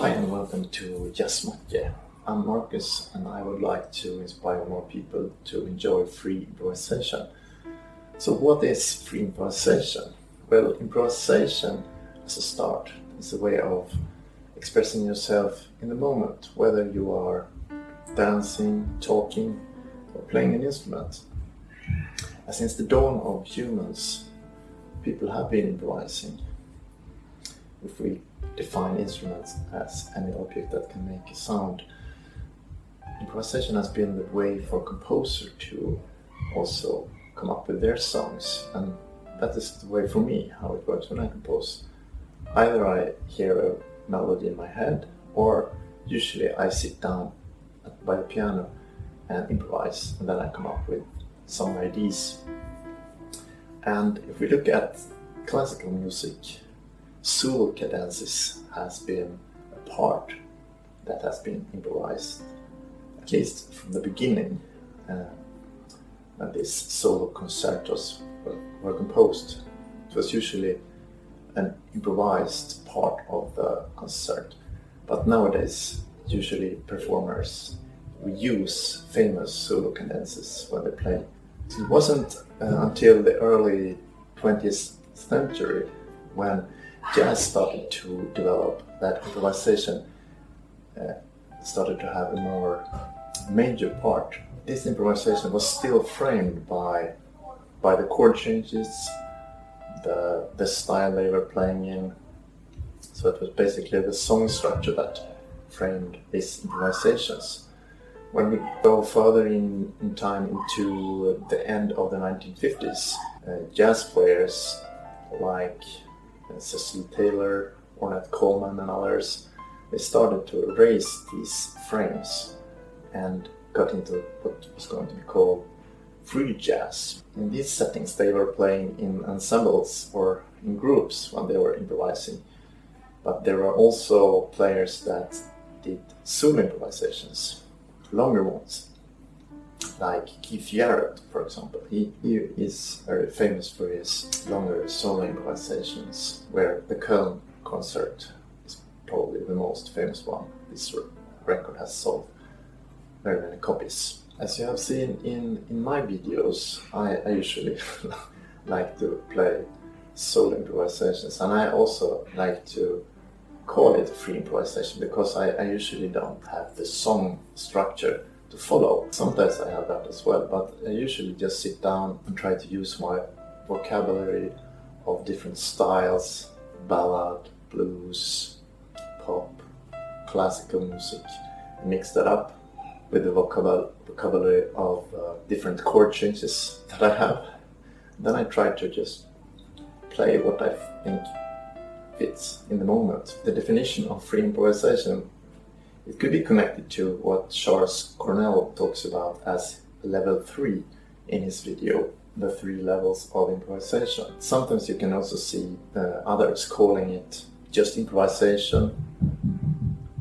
Hi and welcome to Just Macke. I'm Marcus and I would like to inspire more people to enjoy free improvisation. So what is free improvisation? Well, improvisation as a start is a way of expressing yourself in the moment, whether you are dancing, talking or playing an instrument. Since the dawn of humans, people have been improvising. If we define instruments as any object that can make a sound, improvisation has been the way for a composer to also come up with their songs, and that is the way for me how it works when I compose. Either I hear a melody in my head, or usually I sit down by the piano and improvise, and then I come up with some ideas. And if we look at classical music, solo cadences has been a part that has been improvised, at least from the beginning, when these solo concertos were composed. It was usually an improvised part of the concert, but nowadays usually performers use famous solo cadences when they play. So it wasn't until the early 20th century when jazz started to develop that improvisation started to have a more major part. This improvisation was still framed by the chord changes, the style they were playing in. So it was basically the song structure that framed these improvisations. When we go further in time into the end of the 1950s, jazz players like Cecil Taylor, Ornette Coleman and others, they started to erase these frames and got into what was going to be called free jazz. In these settings they were playing in ensembles or in groups when they were improvising, but there were also players that did solo improvisations, longer ones, like Keith Jarrett, for example. He is very famous for his longer solo improvisations, where the Köln concert is probably the most famous one. This record has sold very many copies. As you have seen in my videos, I usually like to play solo improvisations, and I also like to call it free improvisation because I usually don't have the song structure to follow. Sometimes I have that as well, but I usually just sit down and try to use my vocabulary of different styles: ballad, blues, pop, classical music, mix that up with the vocabulary of different chord changes that I have. Then I try to just play what I think fits in the moment. The definition of free improvisation, it could be connected to what Charles Cornell talks about as level 3 in his video, the 3 levels of improvisation. Sometimes you can also see others calling it just improvisation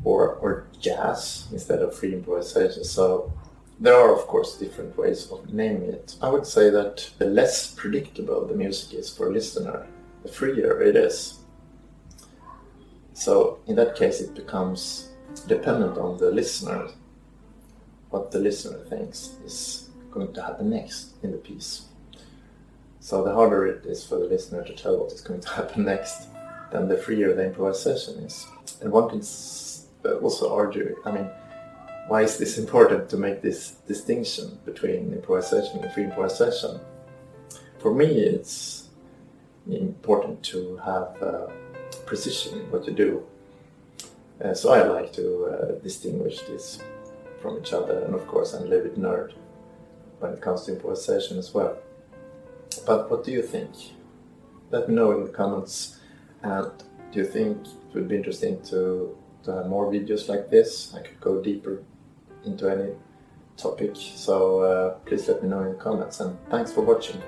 or jazz instead of free improvisation. So there are of course different ways of naming it. I would say that the less predictable the music is for a listener, the freer it is. So in that case it becomes dependent on the listener, what the listener thinks is going to happen next in the piece. So the harder it is for the listener to tell what is going to happen next, then the freer the improvisation is. And one can also argue, why is this important to make this distinction between improvisation and free improvisation? For me, it's important to have precision in what you do. So I like to distinguish this from each other, and of course I'm a little bit nerd when it comes to improvisation as well. But what do you think? Let me know in the comments, and do you think it would be interesting to have more videos like this? I could go deeper into any topic, so please let me know in the comments, and thanks for watching.